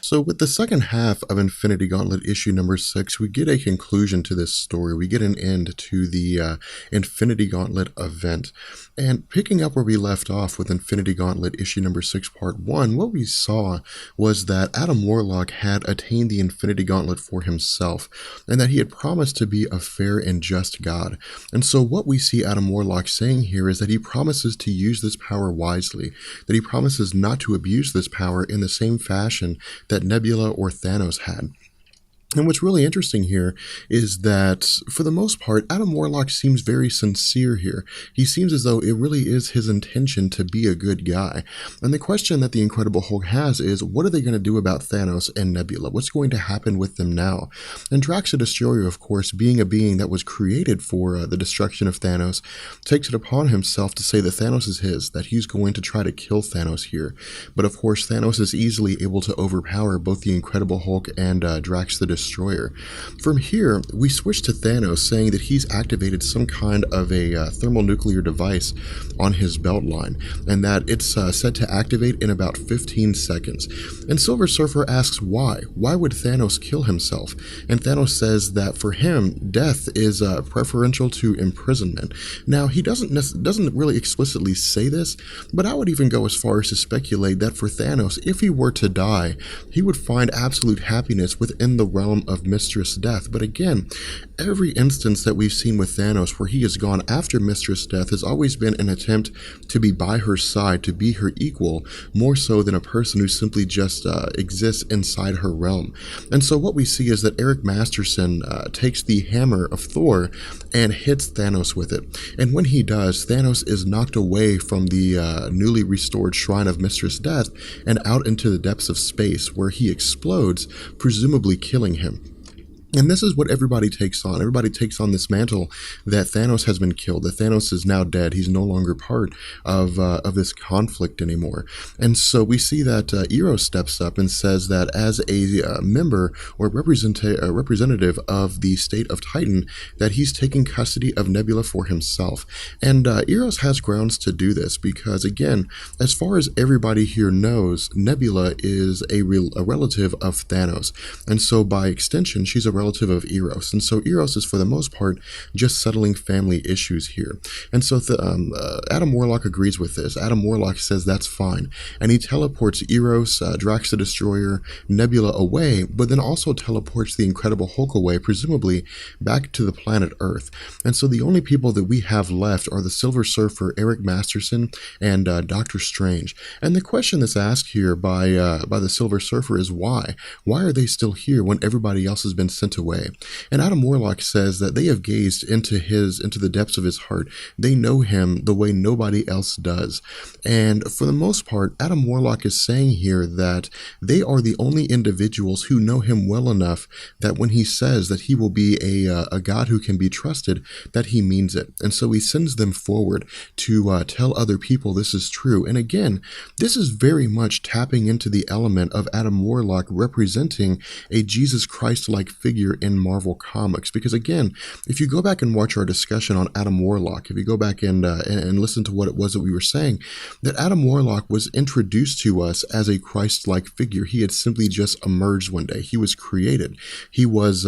So with the second half of Infinity Gauntlet issue number 6, we get a conclusion to this story. We get an end to the Infinity Gauntlet event. And picking up where we left off with Infinity Gauntlet issue number 6 part 1, what we saw was that Adam Warlock had attained the Infinity Gauntlet for himself, and that he had promised to be a fair and just God. And so what we see Adam Warlock saying here is that he promises to use this power wisely, that he promises not to abuse this power in the same fashion that Nebula or Thanos had. And what's really interesting here is that, for the most part, Adam Warlock seems very sincere here. He seems as though it really is his intention to be a good guy. And the question that the Incredible Hulk has is, what are they going to do about Thanos and Nebula? What's going to happen with them now? And Drax the Destroyer, of course, being a being that was created for the destruction of Thanos, takes it upon himself to say that Thanos is his, that he's going to try to kill Thanos here. But of course, Thanos is easily able to overpower both the Incredible Hulk and Drax the Destroyer. From here, we switch to Thanos saying that he's activated some kind of a thermonuclear device on his belt line, and that it's set to activate in about 15 seconds. And Silver Surfer asks why. Why would Thanos kill himself? And Thanos says that for him, death is preferential to imprisonment. Now, he doesn't really explicitly say this, but I would even go as far as to speculate that for Thanos, if he were to die, he would find absolute happiness within the realm of Mistress Death. But again, every instance that we've seen with Thanos where he has gone after Mistress Death has always been an attempt to be by her side, to be her equal, more so than a person who simply just exists inside her realm. And so what we see is that Eric Masterson takes the hammer of Thor and hits Thanos with it. And when he does, Thanos is knocked away from the newly restored Shrine of Mistress Death and out into the depths of space, where he explodes, presumably killing him. And this is what everybody takes on. Everybody takes on this mantle that Thanos has been killed, that Thanos is now dead. He's no longer part of this conflict anymore. And so we see that Eros steps up and says that as a member or representative of the state of Titan, that he's taking custody of Nebula for himself. And Eros has grounds to do this because, again, as far as everybody here knows, Nebula is a relative of Thanos. And so by extension, she's a relative of Eros, and so Eros is for the most part just settling family issues here. And so Adam Warlock agrees with this. Adam Warlock says that's fine, and he teleports Eros, Drax the Destroyer, Nebula away, but then also teleports the Incredible Hulk away, presumably back to the planet Earth. And so the only people that we have left are the Silver Surfer, Eric Masterson, and Doctor Strange. And the question that's asked here by the Silver Surfer is why? Why are they still here when everybody else has been sent away? And Adam Warlock says that they have gazed into the depths of his heart. They know him the way nobody else does. And for the most part, Adam Warlock is saying here that they are the only individuals who know him well enough that when he says that he will be a god who can be trusted, that he means it. And so he sends them forward to tell other people this is true. And again, this is very much tapping into the element of Adam Warlock representing a Jesus Christ-like figure in Marvel Comics. Because again, if you go back and watch our discussion on Adam Warlock, if you go back and listen to what it was that we were saying, that Adam Warlock was introduced to us as a Christ-like figure. He had simply just emerged one day. He was created. He was,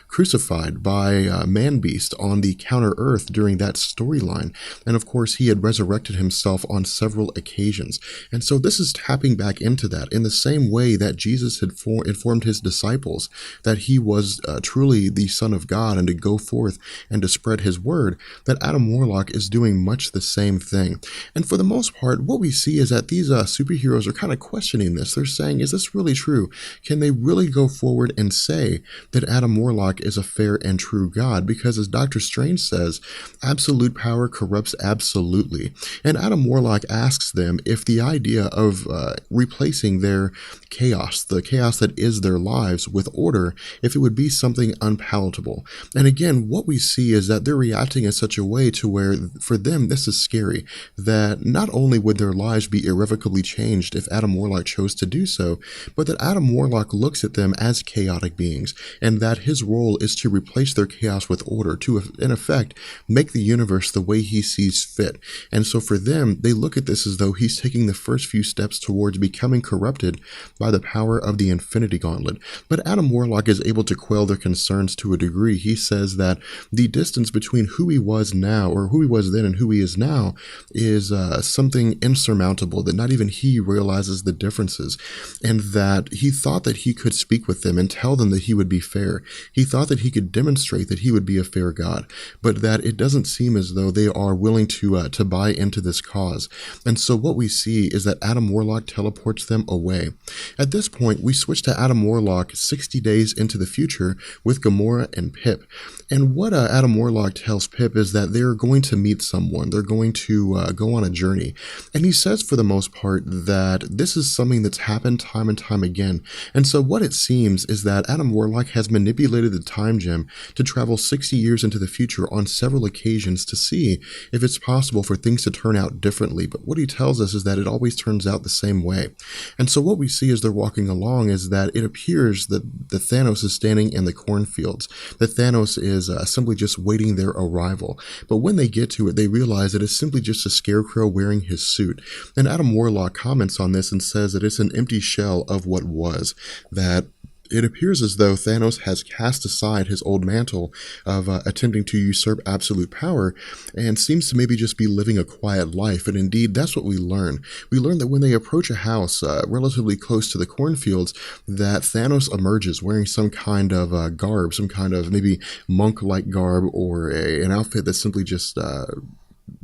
crucified by Man-Beast on the Counter-Earth during that storyline. And of course, he had resurrected himself on several occasions. And so this is tapping back into that in the same way that Jesus had informed his disciples that he was truly the Son of God and to go forth and to spread his word, that Adam Warlock is doing much the same thing. And for the most part, what we see is that these superheroes are kind of questioning this. They're saying, is this really true? Can they really go forward and say that Adam Warlock is a fair and true God? Because as Doctor Strange says, absolute power corrupts absolutely. And Adam Warlock asks them if the idea of replacing their chaos, the chaos that is their lives, with with order if it would be something unpalatable. And again, what we see is that they're reacting in such a way to where, for them, this is scary, that not only would their lives be irrevocably changed if Adam Warlock chose to do so, but that Adam Warlock looks at them as chaotic beings, and that his role is to replace their chaos with order, to, in effect, make the universe the way he sees fit. And so for them, they look at this as though he's taking the first few steps towards becoming corrupted by the power of the Infinity Gauntlet. But Adam Warlock is able to quell their concerns to a degree. He says that the distance between who he was now, or who he was then and who he is now, is something insurmountable, that not even he realizes the differences, and that he thought that he could speak with them and tell them that he would be fair. He thought that he could demonstrate that he would be a fair God, but that it doesn't seem as though they are willing to buy into this cause. And so what we see is that Adam Warlock teleports them away. At this point, we switch to Adam Warlock 60 days into the future with Gamora and Pip. And what Adam Warlock tells Pip is that they're going to meet someone. They're going to go on a journey. And he says, for the most part, that this is something that's happened time and time again. And so what it seems is that Adam Warlock has manipulated the time gem to travel 60 years into the future on several occasions to see if it's possible for things to turn out differently. But what he tells us is that it always turns out the same way. And so what we see as they're walking along is that it appears that the Thanos is standing in the cornfields, that Thanos is simply just waiting their arrival. But when they get to it, they realize that it's simply just a scarecrow wearing his suit. And Adam Warlock comments on this and says that it's an empty shell of what was, that it appears as though Thanos has cast aside his old mantle of attempting to usurp absolute power and seems to maybe just be living a quiet life. And indeed, that's what we learn. We learn that when they approach a house relatively close to the cornfields, that Thanos emerges wearing some kind of garb, some kind of maybe monk-like garb, or an outfit that simply just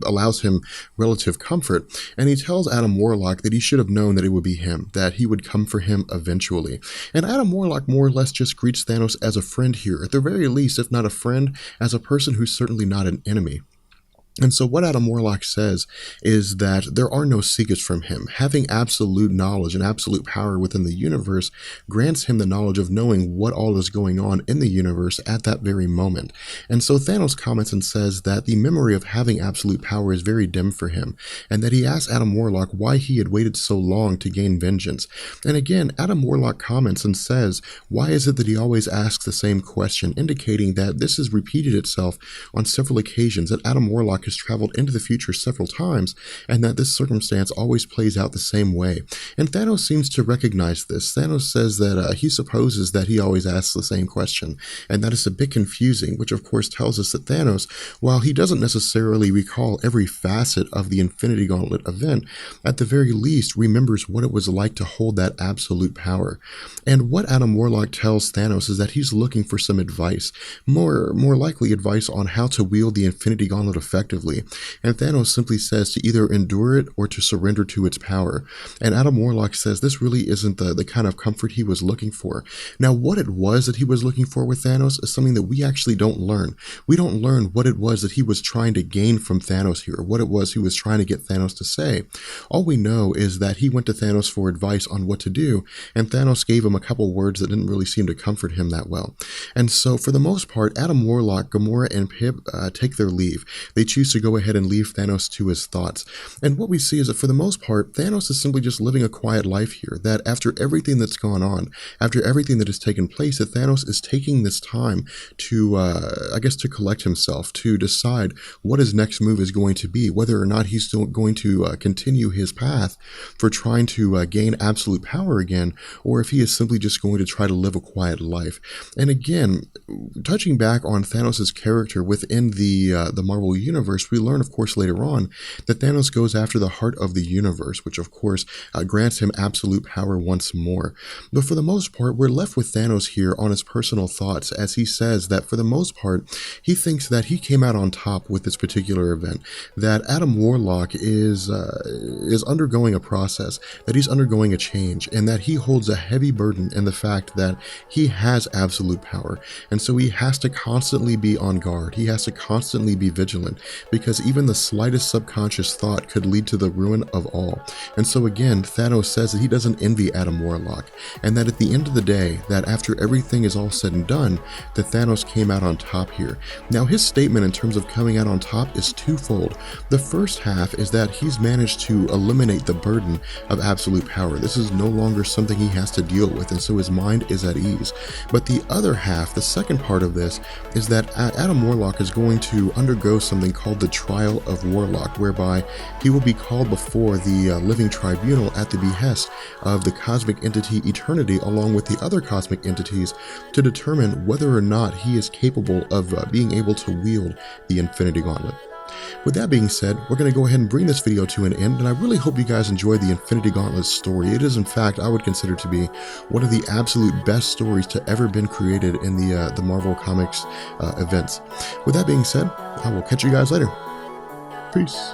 allows him relative comfort, and he tells Adam Warlock that he should have known that it would be him, that he would come for him eventually. And Adam Warlock more or less just greets Thanos as a friend here, at the very least, if not a friend, as a person who's certainly not an enemy. And so what Adam Warlock says is that there are no secrets from him. Having absolute knowledge and absolute power within the universe grants him the knowledge of knowing what all is going on in the universe at that very moment. And so Thanos comments and says that the memory of having absolute power is very dim for him, and that he asks Adam Warlock why he had waited so long to gain vengeance. And again, Adam Warlock comments and says, why is it that he always asks the same question, indicating that this has repeated itself on several occasions, that Adam Warlock has traveled into the future several times, and that this circumstance always plays out the same way. And Thanos seems to recognize this. Thanos says that he supposes that he always asks the same question, and that is a bit confusing, which of course tells us that Thanos, while he doesn't necessarily recall every facet of the Infinity Gauntlet event, at the very least remembers what it was like to hold that absolute power. And what Adam Warlock tells Thanos is that he's looking for some advice, more likely advice on how to wield the Infinity Gauntlet effectively. And Thanos simply says to either endure it or to surrender to its power. And Adam Warlock says this really isn't the kind of comfort he was looking for. Now, what it was that he was looking for with Thanos is something that we actually don't learn. We don't learn what it was that he was trying to gain from Thanos here, what it was he was trying to get Thanos to say. All we know is that he went to Thanos for advice on what to do, and Thanos gave him a couple words that didn't really seem to comfort him that well. And so, for the most part, Adam Warlock, Gamora, and Pip take their leave. They choose to go ahead and leave Thanos to his thoughts. And what we see is that for the most part, Thanos is simply just living a quiet life here, that after everything that's gone on, after everything that has taken place, that Thanos is taking this time to, to collect himself, to decide what his next move is going to be, whether or not he's still going to continue his path for trying to gain absolute power again, or if he is simply just going to try to live a quiet life. And again, touching back on Thanos' character within the Marvel Universe, we learn, of course, later on that Thanos goes after the heart of the universe, which, of course, grants him absolute power once more. But for the most part, we're left with Thanos here on his personal thoughts, as he says that for the most part, he thinks that he came out on top with this particular event, that Adam Warlock is undergoing a process, that he's undergoing a change, and that he holds a heavy burden in the fact that he has absolute power, and so he has to constantly be on guard. He has to constantly be vigilant. because even the slightest subconscious thought could lead to the ruin of all. And so again, Thanos says that he doesn't envy Adam Warlock, and that at the end of the day, that after everything is all said and done, that Thanos came out on top here. Now his statement in terms of coming out on top is twofold. The first half is that he's managed to eliminate the burden of absolute power. This is no longer something he has to deal with, and so his mind is at ease. But the other half, the second part of this, is that Adam Warlock is going to undergo something called the Trial of Warlock, whereby he will be called before the living tribunal at the behest of the cosmic entity Eternity, along with the other cosmic entities, to determine whether or not he is capable of being able to wield the Infinity Gauntlet. With that being said, we're going to go ahead and bring this video to an end, and I really hope you guys enjoyed the Infinity Gauntlet story. It is, in fact, I would consider to be one of the absolute best stories to ever been created in the Marvel Comics events. With that being said, I will catch you guys later. Peace.